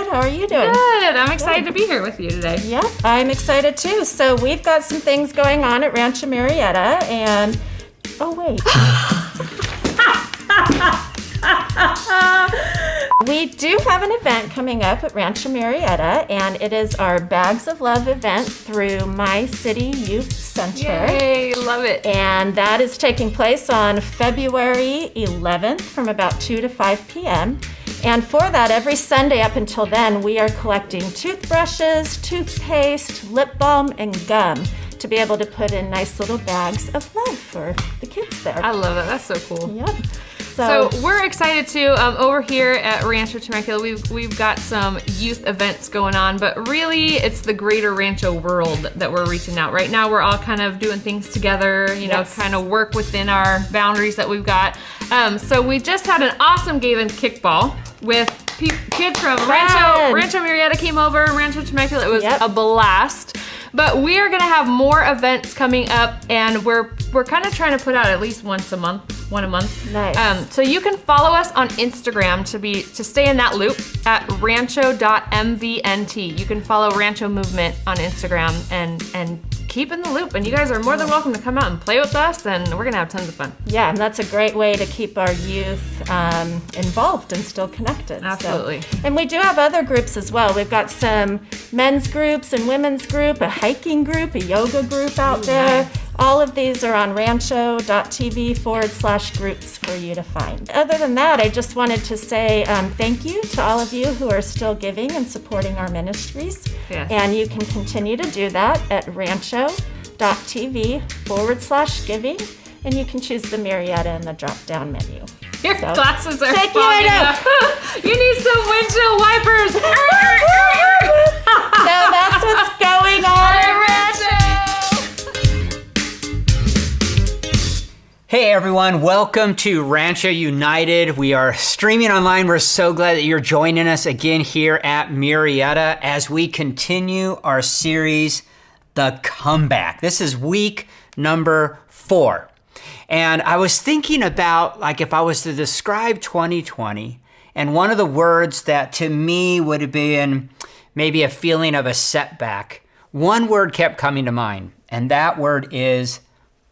How are you doing? Good. I'm excited to be here with you today. Yeah, I'm excited too. So we've got some things going on at Rancho Marietta, and oh wait. We do have an event coming up at Rancho Marietta, and it is our Bags of Love event through My City Youth Center. Yay, love it. And that is taking place on February 11th from about 2 to 5 p.m. And for that, every Sunday up until then, we are collecting toothbrushes, toothpaste, lip balm, and gum to be able to put in nice little bags of love for the kids there. I love it. That's so cool. Yep. So we're excited too. Over here at Rancho Temecula, we've got some youth events going on, but really it's the greater Rancho world that we're reaching out. Right now we're all kind of doing things together, you know, kind of work within our boundaries that we've got. So we just had an awesome game of kickball with kids from Rancho Marietta came over, Rancho Temecula. It was a blast. But we are gonna have more events coming up, and we're kind of trying to put out at least one a month. Nice. So you can follow us on Instagram to stay in that loop at rancho.mvnt. You can follow Rancho Movement on Instagram and keep in the loop. And you guys are more than welcome to come out and play with us, and we're gonna have tons of fun. Yeah, and that's a great way to keep our youth involved and still connected. Absolutely. So, and we do have other groups as well. We've got some men's groups and women's group, a hiking group, a yoga group out there. Nice. All of these are on rancho.tv/groups for you to find. Other than that, I just wanted to say thank you to all of you who are still giving and supporting our ministries. Yes. And you can continue to do that at rancho.tv/giving. And you can choose the Marietta in the drop-down menu. Your glasses are Thank you, fogging I know. up. You need some windshield wipers. So that's what's going on at Hey everyone, welcome to Rancho United. We are streaming online. We're so glad that you're joining us again here at Marietta as we continue our series, The Comeback. This is week number 4. And I was thinking about, like, if I was to describe 2020, and one of the words that to me would have been maybe a feeling of a setback, one word kept coming to mind, and that word is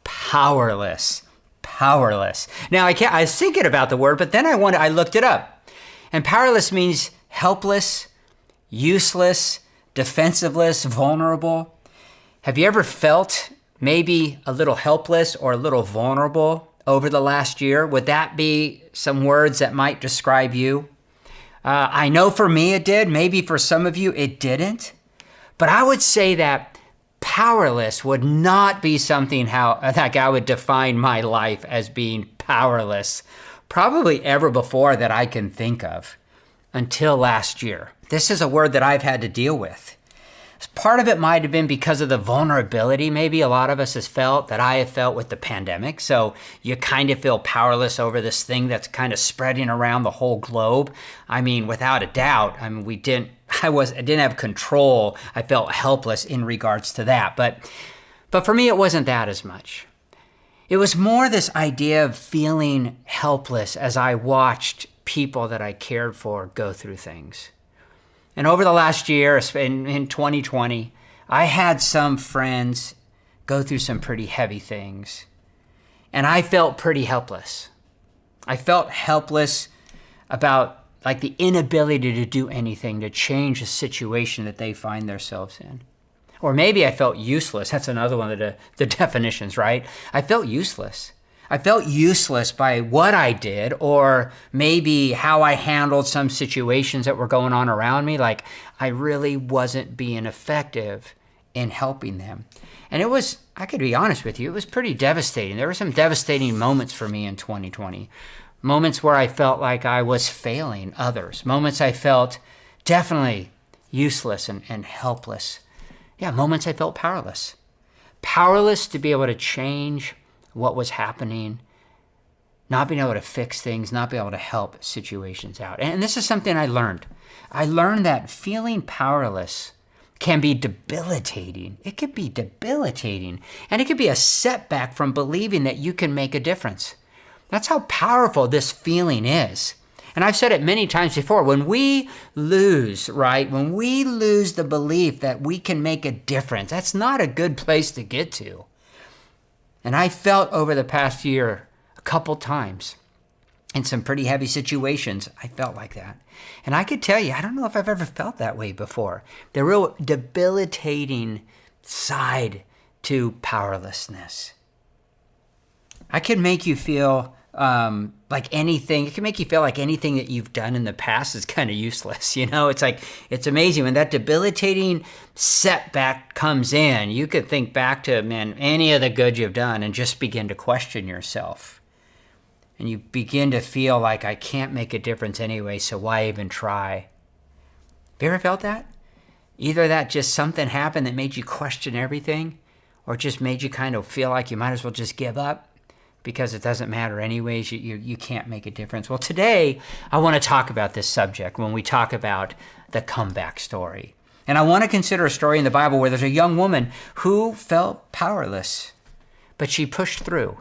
powerless. Powerless. Now, I was thinking about the word, but then I looked it up. And powerless means helpless, useless, defenseless, vulnerable. Have you ever felt maybe a little helpless or a little vulnerable over the last year? Would that be some words that might describe you? I know for me it did. Maybe for some of you it didn't. But I would say that powerless would not be something like I would define my life as being powerless probably ever before that I can think of until last year. This is a word that I've had to deal with. Part of it might have been because of the vulnerability maybe a lot of us has felt, that I have felt with the pandemic. So you kind of feel powerless over this thing that's kind of spreading around the whole globe. I mean, without a doubt, I didn't have control. I felt helpless in regards to that. But for me, it wasn't that as much. It was more this idea of feeling helpless as I watched people that I cared for go through things. And over the last year, in 2020, I had some friends go through some pretty heavy things. And I felt pretty helpless. I felt helpless about like the inability to do anything to change the situation that they find themselves in. Or maybe I felt useless. That's another one of the definitions, right? I felt useless. I felt useless by what I did, or maybe how I handled some situations that were going on around me. Like I really wasn't being effective in helping them. And it was, I could be honest with you, it was pretty devastating. There were some devastating moments for me in 2020. Moments where I felt like I was failing others. Moments I felt definitely useless and helpless. Yeah, moments I felt powerless. Powerless to be able to change what was happening, not being able to fix things, not being able to help situations out. And this is something I learned. I learned that feeling powerless can be debilitating. It could be debilitating. And it could be a setback from believing that you can make a difference. That's how powerful this feeling is. And I've said it many times before, when we lose, right? When we lose the belief that we can make a difference, that's not a good place to get to. And I felt over the past year a couple times in some pretty heavy situations, I felt like that. And I could tell you, I don't know if I've ever felt that way before. The real debilitating side to powerlessness. I can make you feel like anything. It can make you feel like anything that you've done in the past is kind of useless. It's like, it's amazing when that debilitating setback comes in. You could think back to, any of the good you've done and just begin to question yourself. And you begin to feel like, I can't make a difference anyway, so why even try? Have you ever felt that? Either that just something happened that made you question everything, or just made you kind of feel like you might as well just give up because it doesn't matter anyways, you can't make a difference. Well, today I want to talk about this subject when we talk about the comeback story. And I want to consider a story in the Bible where there's a young woman who felt powerless, but she pushed through.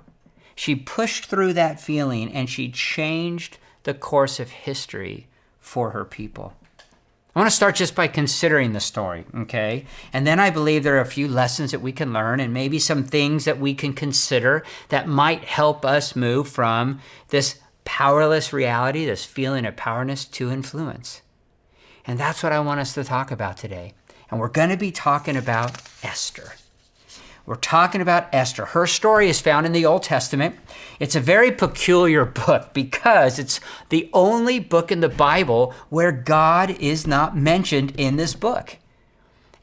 She pushed through that feeling and she changed the course of history for her people. I want to start just by considering the story, okay? And then I believe there are a few lessons that we can learn and maybe some things that we can consider that might help us move from this powerless reality, this feeling of powerlessness, to influence. And that's what I want us to talk about today. And we're going to be talking about Esther. We're talking about Esther. Her story is found in the Old Testament. It's a very peculiar book because it's the only book in the Bible where God is not mentioned in this book.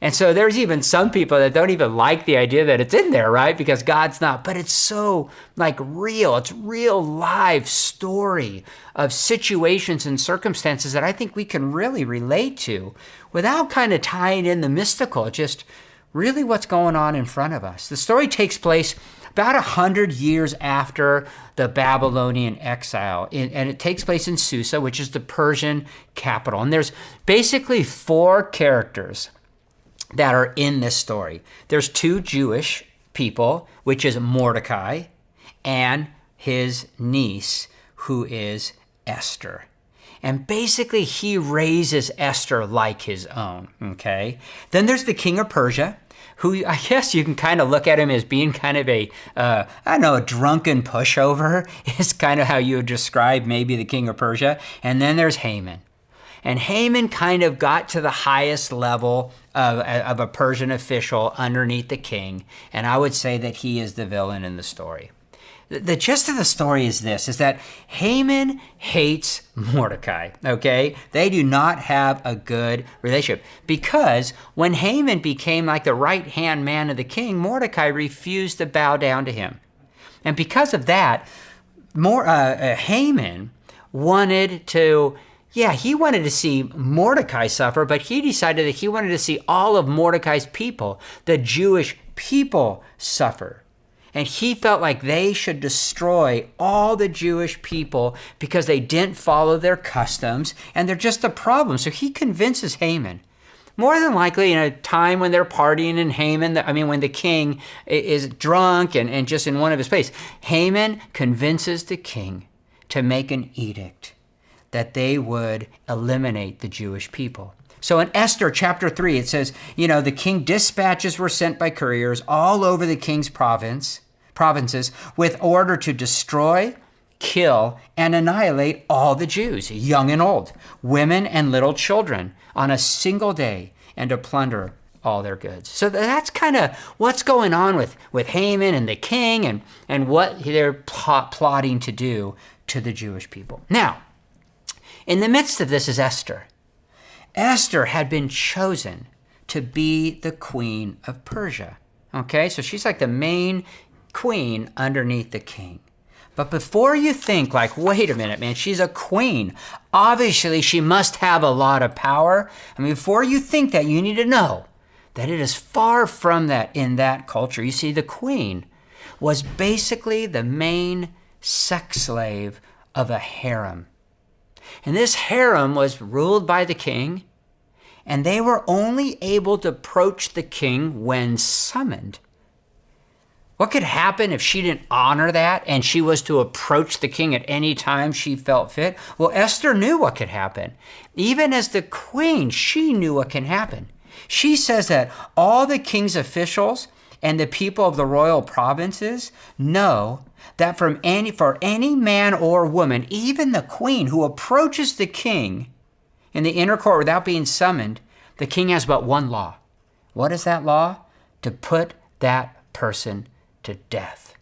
And so there's even some people that don't even like the idea that it's in there, right? Because God's not, but it's so real. It's real live story of situations and circumstances that I think we can really relate to without kind of tying in the mystical, just really what's going on in front of us. The story takes place about 100 years after the Babylonian exile, and it takes place in Susa, which is the Persian capital. And there's basically 4 characters that are in this story. There's 2 Jewish people, which is Mordecai and his niece, who is Esther. And basically, he raises Esther like his own, okay? Then there's the king of Persia, who I guess you can kind of look at him as being kind of a drunken pushover is kind of how you would describe maybe the king of Persia. And then there's Haman. And Haman kind of got to the highest level of a Persian official underneath the king. And I would say that he is the villain in the story. The gist of the story is this, is that Haman hates Mordecai, okay? They do not have a good relationship because when Haman became like the right-hand man of the king, Mordecai refused to bow down to him. And because of that, Haman wanted to, he wanted to see Mordecai suffer, but he decided that he wanted to see all of Mordecai's people, the Jewish people, suffer. And he felt like they should destroy all the Jewish people because they didn't follow their customs and they're just a problem. So he convinces Haman. More than likely in a time when they're partying and when the king is drunk and just in one of his place, Haman convinces the king to make an edict that they would eliminate the Jewish people. So in Esther Chapter 3, it says, the king dispatches were sent by couriers all over the king's provinces with order to destroy, kill, and annihilate all the Jews, young and old, women and little children, on a single day, and to plunder all their goods. So that's kind of what's going on with Haman and the king and what they're plotting to do to the Jewish people. Now, in the midst of this is Esther. Esther had been chosen to be the queen of Persia. Okay, so she's like the main queen underneath the king. But before you think wait a minute, man, she's a queen. Obviously, she must have a lot of power. Before you think that, you need to know that it is far from that in that culture. You see, the queen was basically the main sex slave of a harem. And this harem was ruled by the king, and they were only able to approach the king when summoned. What could happen if she didn't honor that and she was to approach the king at any time she felt fit? Well, Esther knew what could happen. Even as the queen, she knew what can happen. She says that all the king's officials and the people of the royal provinces know that for any man or woman, even the queen who approaches the king in the inner court without being summoned, the king has but one law. What is that law? To put that person to death.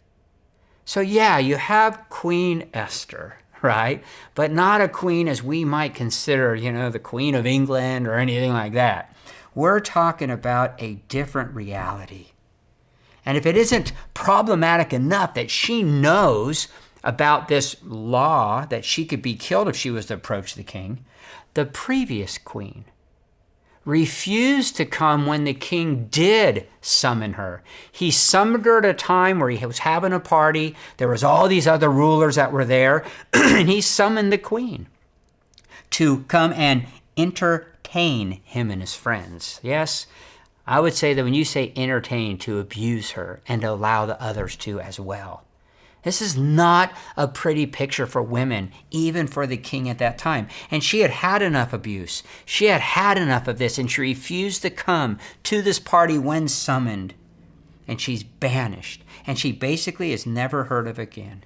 So yeah, you have Queen Esther, right? But not a queen as we might consider, the Queen of England or anything like that. We're talking about a different reality. And if it isn't problematic enough that she knows about this law that she could be killed if she was to approach the king, the previous queen refused to come when the king did summon her. He summoned her at a time where he was having a party. There was all these other rulers that were there, and he summoned the queen to come and entertain him and his friends. Yes, I would say that when you say entertain, to abuse her and to allow the others to as well. This is not a pretty picture for women, even for the king at that time. And she had had enough abuse. She had had enough of this, and she refused to come to this party when summoned. And she's banished. And she basically is never heard of again.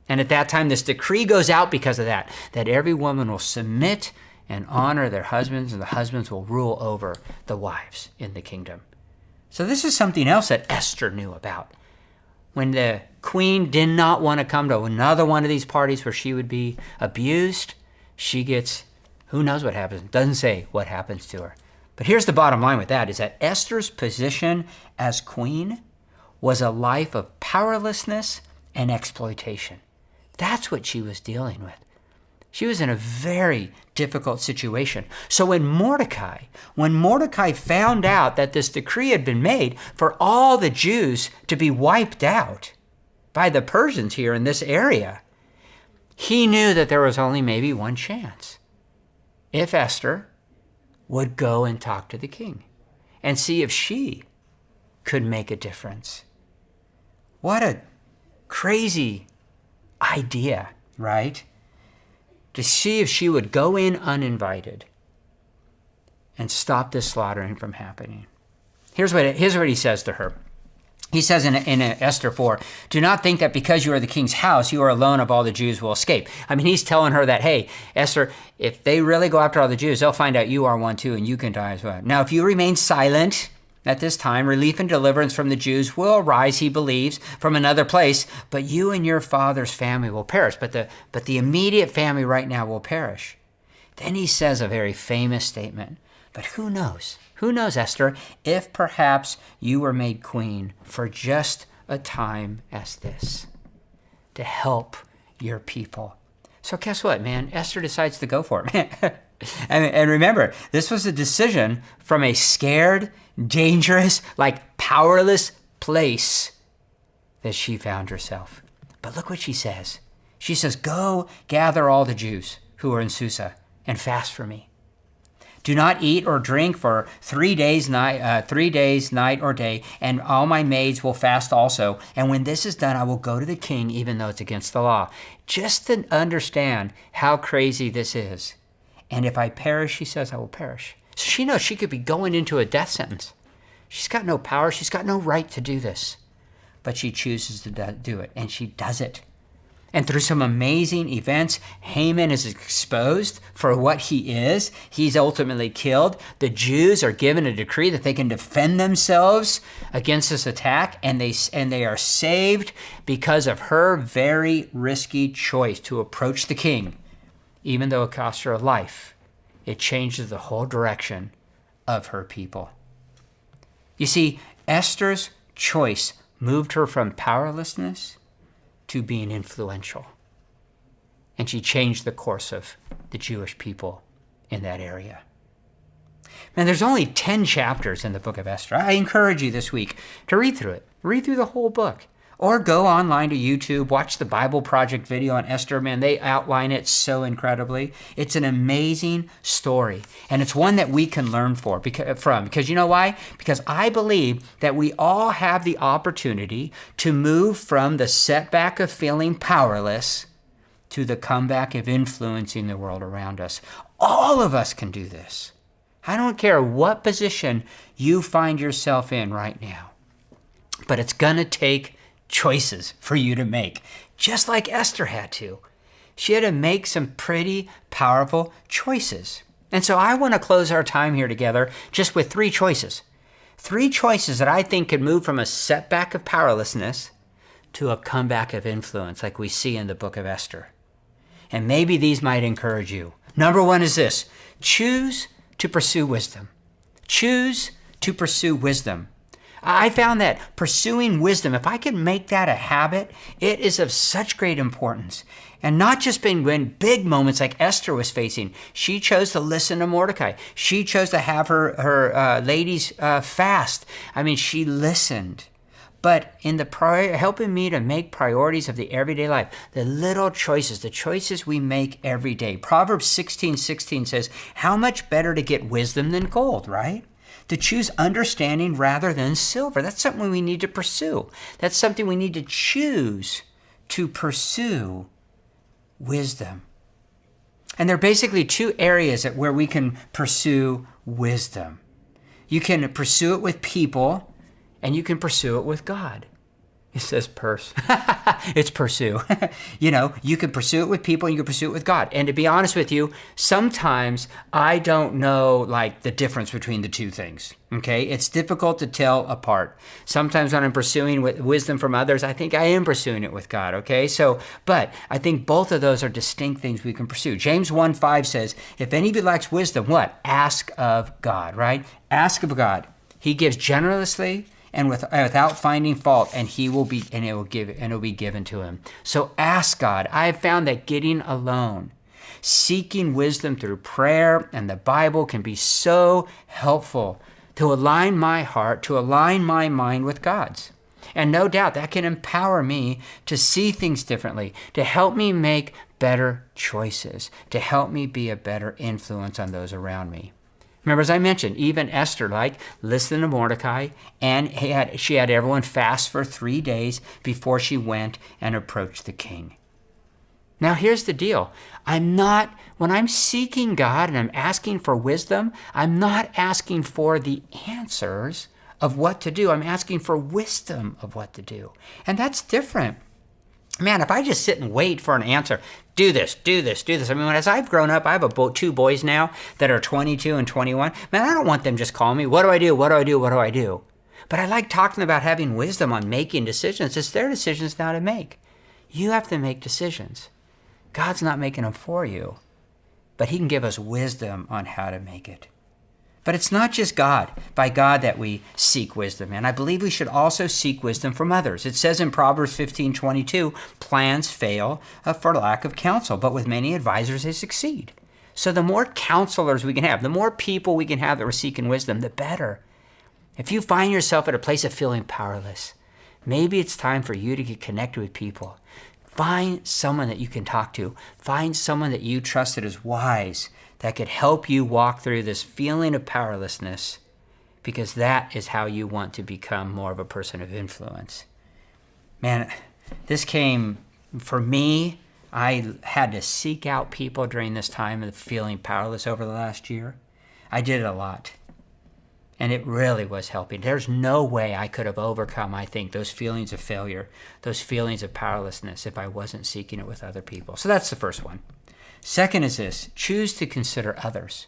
And at that time, this decree goes out because of that every woman will submit and honor their husbands, and the husbands will rule over the wives in the kingdom. So this is something else that Esther knew about. When the queen did not want to come to another one of these parties where she would be abused, she gets, who knows what happens. It doesn't say what happens to her. But here's the bottom line with that, is that Esther's position as queen was a life of powerlessness and exploitation. That's what she was dealing with. She was in a very difficult situation. So when Mordecai found out that this decree had been made for all the Jews to be wiped out by the Persians here in this area, he knew that there was only maybe one chance. If Esther would go and talk to the king and see if she could make a difference. What a crazy idea, right? To see if she would go in uninvited and stop this slaughtering from happening. Here's what he says to her. He says in Esther 4, do not think that because you are the king's house, you are alone of all the Jews will escape. I mean, he's telling her that, hey, Esther, if they really go after all the Jews, they'll find out you are one too, and you can die as well. Now, if you remain silent at this time, relief and deliverance from the Jews will arise, he believes, from another place, but you and your father's family will perish. But the immediate family right now will perish. Then he says a very famous statement, but who knows? Who knows, Esther, if perhaps you were made queen for just a time as this, to help your people. So guess what, man? Esther decides to go for it. And remember, this was a decision from a scared, dangerous, powerless place that she found herself. But look what she says. She says, go gather all the Jews who are in Susa and fast for me. Do not eat or drink for 3 days, night or day, and all my maids will fast also. And when this is done, I will go to the king, even though it's against the law. Just to understand how crazy this is. And if I perish, she says, I will perish. So she knows she could be going into a death sentence. She's got no power. She's got no right to do this. But she chooses to do it, and she does it. And through some amazing events, Haman is exposed for what he is. He's ultimately killed. The Jews are given a decree that they can defend themselves against this attack, and they are saved because of her very risky choice to approach the king. Even though it cost her a life, it changes the whole direction of her people. You see, Esther's choice moved her from powerlessness to being influential. And she changed the course of the Jewish people in that area. Man, there's only 10 chapters in the book of Esther. I encourage you this week to read through it. Read through the whole book. Or go online to YouTube, watch the Bible Project video on Esther. Man, they outline it so incredibly. It's an amazing story. And it's one that we can learn from. Because you know why? Because I believe that we all have the opportunity to move from the setback of feeling powerless to the comeback of influencing the world around us. All of us can do this. I don't care what position you find yourself in right now. But it's going to take choices for you to make, just like Esther had to. She had to make some pretty powerful choices. And so I want to close our time here together just with 3 choices. 3 choices that I think could move from a setback of powerlessness to a comeback of influence like we see in the book of Esther. And maybe these might encourage you. Number 1 is this: choose to pursue wisdom. Choose to pursue wisdom. I found that pursuing wisdom, if I can make that a habit, it is of such great importance. And not just when big moments like Esther was facing. She chose to listen to Mordecai. She chose to have her ladies fast. I mean, she listened. But in the helping me to make priorities of the everyday life, the little choices, the choices we make every day. Proverbs 16:16 says, how much better to get wisdom than gold, right? To choose understanding rather than silver. That's something we need to pursue. That's something we need to choose to pursue wisdom. And there are basically 2 areas where we can pursue wisdom. You can pursue it with people, and you can pursue it with God. It says purse. It's pursue. You can pursue it with people, and you can pursue it with God. And to be honest with you, sometimes I don't know the difference between the 2 things. Okay? It's difficult to tell apart. Sometimes when I'm pursuing wisdom from others, I think I am pursuing it with God. Okay? But I think both of those are distinct things we can pursue. James 1:5 says, if any of you lacks wisdom, what? Ask of God, right? Ask of God. He gives generously and without finding fault, and it will be given to him. So ask God. I have found that getting alone, seeking wisdom through prayer and the Bible can be so helpful to align my heart, to align my mind with God's. And no doubt that can empower me to see things differently, to help me make better choices, to help me be a better influence on those around me. Remember, as I mentioned, even Esther, listened to Mordecai, and she had everyone fast for 3 days before she went and approached the king. Now, here's the deal. When I'm seeking God and I'm asking for wisdom, I'm not asking for the answers of what to do. I'm asking for wisdom of what to do. And that's different. Man, if I just sit and wait for an answer, do this. I mean, as I've grown up, I have 2 boys now that are 22 and 21. Man, I don't want them just calling me, what do I do? But I like talking about having wisdom on making decisions. It's their decisions now to make. You have to make decisions. God's not making them for you, but he can give us wisdom on how to make it. But it's not just by God that we seek wisdom. And I believe we should also seek wisdom from others. It says in Proverbs 15:22, plans fail for lack of counsel, but with many advisors they succeed. So the more counselors we can have, the more people we can have that are seeking wisdom, the better. If you find yourself at a place of feeling powerless, maybe it's time for you to get connected with people. Find someone that you can talk to. Find someone that you trust that is wise, that could help you walk through this feeling of powerlessness, because that is how you want to become more of a person of influence. Man, this came, for me, I had to seek out people during this time of feeling powerless over the last year. I did it a lot, and it really was helping. There's no way I could have overcome, I think, those feelings of failure, those feelings of powerlessness if I wasn't seeking it with other people. So that's the first one. Second is this: choose to consider others.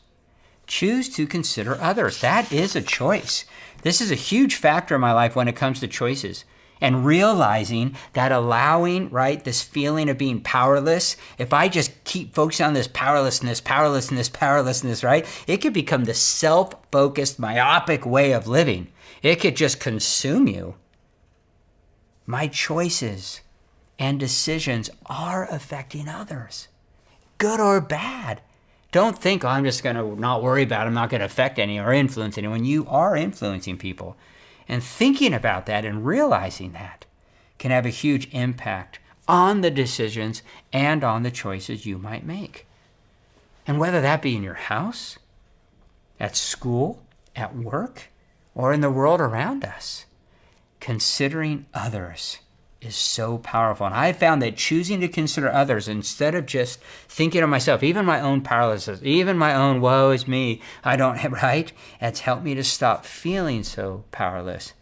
Choose to consider others. That is a choice. This is a huge factor in my life when it comes to choices. And realizing that allowing, this feeling of being powerless, if I just keep focusing on this powerlessness, it could become the self-focused, myopic way of living. It could just consume you. My choices and decisions are affecting others, good or bad. Don't think, I'm just going to not worry about it. I'm not going to affect any or influence anyone. You are influencing people. And thinking about that and realizing that can have a huge impact on the decisions and on the choices you might make. And whether that be in your house, at school, at work, or in the world around us, considering others is so powerful. And I found that choosing to consider others instead of just thinking of myself, even my own powerlessness, even my own woe is me, I don't have, right? It's helped me to stop feeling so powerless.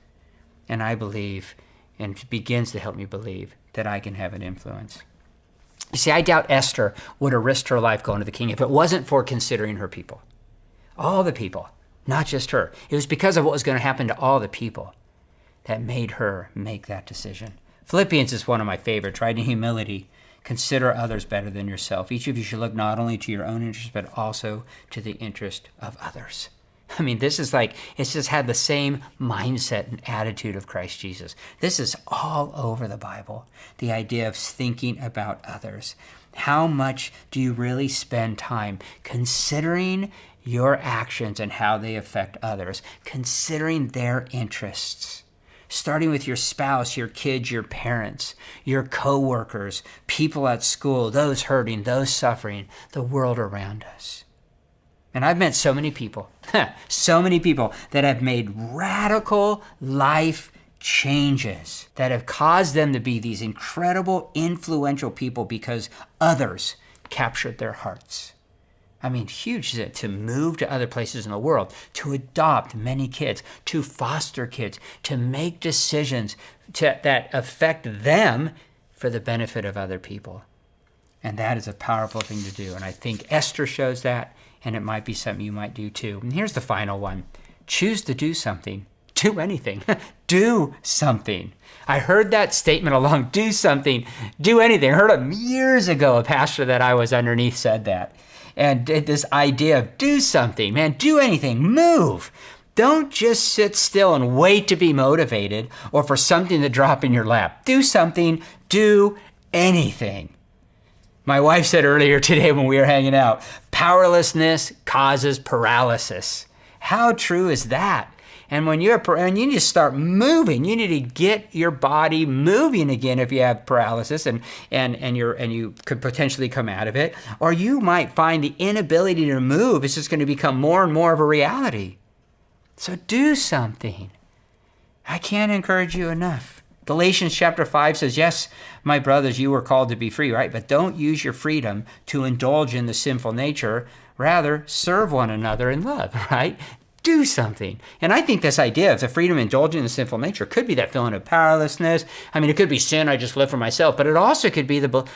And I believe, and it begins to help me believe, that I can have an influence. You see, I doubt Esther would have risked her life going to the king if it wasn't for considering her people. All the people, not just her. It was because of what was going to happen to all the people that made her make that decision. Philippians is one of my favorites, right? In humility, consider others better than yourself. Each of you should look not only to your own interest, but also to the interest of others. I mean, this is like, it's just had the same mindset and attitude of Christ Jesus. This is all over the Bible, the idea of thinking about others. How much do you really spend time considering your actions and how they affect others, considering their interests? Starting with your spouse, your kids, your parents, your co-workers, people at school, those hurting, those suffering, the world around us. And I've met so many people that have made radical life changes that have caused them to be these incredible, influential people because others captured their hearts. I mean, huge to move to other places in the world, to adopt many kids, to foster kids, to make decisions that affect them for the benefit of other people. And that is a powerful thing to do. And I think Esther shows that, and it might be something you might do too. And here's the final one. Choose to do something. Do anything. Do something. I heard that statement along, do something, do anything. I heard it years ago, a pastor that I was underneath said that. And this idea of do something, man, do anything, move. Don't just sit still and wait to be motivated or for something to drop in your lap. Do something, do anything. My wife said earlier today when we were hanging out, powerlessness causes paralysis. How true is that? And when you need to start moving, you need to get your body moving again if you have paralysis and you could potentially come out of it. Or you might find the inability to move is just going to become more and more of a reality. So do something. I can't encourage you enough. Galatians chapter 5 says, yes, my brothers, you were called to be free, right? But don't use your freedom to indulge in the sinful nature. Rather, serve one another in love, right? Do something. And I think this idea of the freedom of indulging in the sinful nature could be that feeling of powerlessness. I mean, it could be sin I just live for myself, but it also could be the,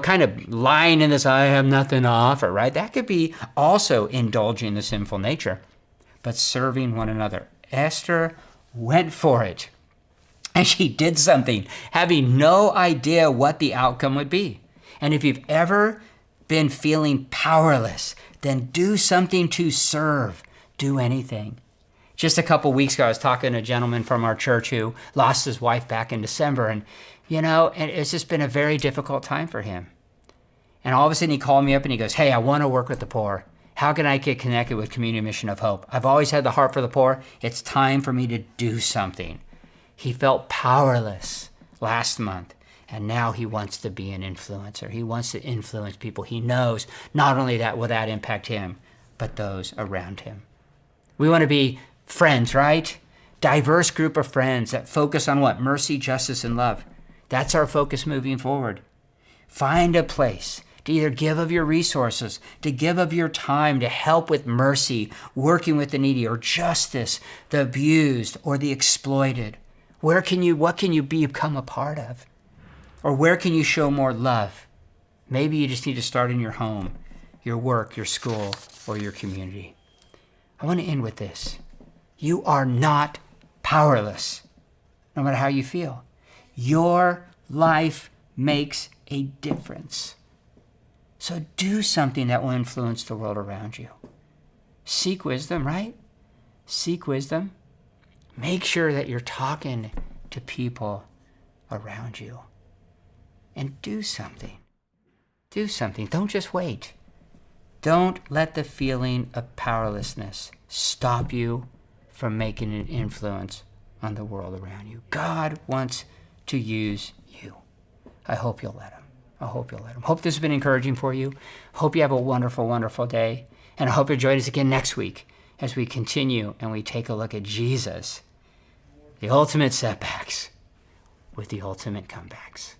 kind of lying in this, I have nothing to offer, right? That could be also indulging in the sinful nature, but serving one another. Esther went for it. And she did something, having no idea what the outcome would be. And if you've ever been feeling powerless, then do something to serve. Do anything. Just a couple weeks ago, I was talking to a gentleman from our church who lost his wife back in December. And it's just been a very difficult time for him. And all of a sudden he called me up and he goes, hey, I want to work with the poor. How can I get connected with Community Mission of Hope? I've always had the heart for the poor. It's time for me to do something. He felt powerless last month, and now he wants to be an influencer. He wants to influence people. He knows not only that will that impact him, but those around him. We want to be friends, right? Diverse group of friends that focus on what? Mercy, justice, and love. That's our focus moving forward. Find a place to either give of your resources, to give of your time, to help with mercy, working with the needy, or justice, the abused, or the exploited. What can you become a part of? Or where can you show more love? Maybe you just need to start in your home, your work, your school, or your community. I want to end with this. You are not powerless, no matter how you feel. Your life makes a difference. So do something that will influence the world around you. Seek wisdom, right? Seek wisdom. Make sure that you're talking to people around you. And do something. Do something. Don't just wait. Don't let the feeling of powerlessness stop you from making an influence on the world around you. God wants to use you. I hope you'll let him. I hope you'll let him. Hope this has been encouraging for you. Hope you have a wonderful, wonderful day. And I hope you'll join us again next week as we continue and we take a look at Jesus, the ultimate setbacks with the ultimate comebacks.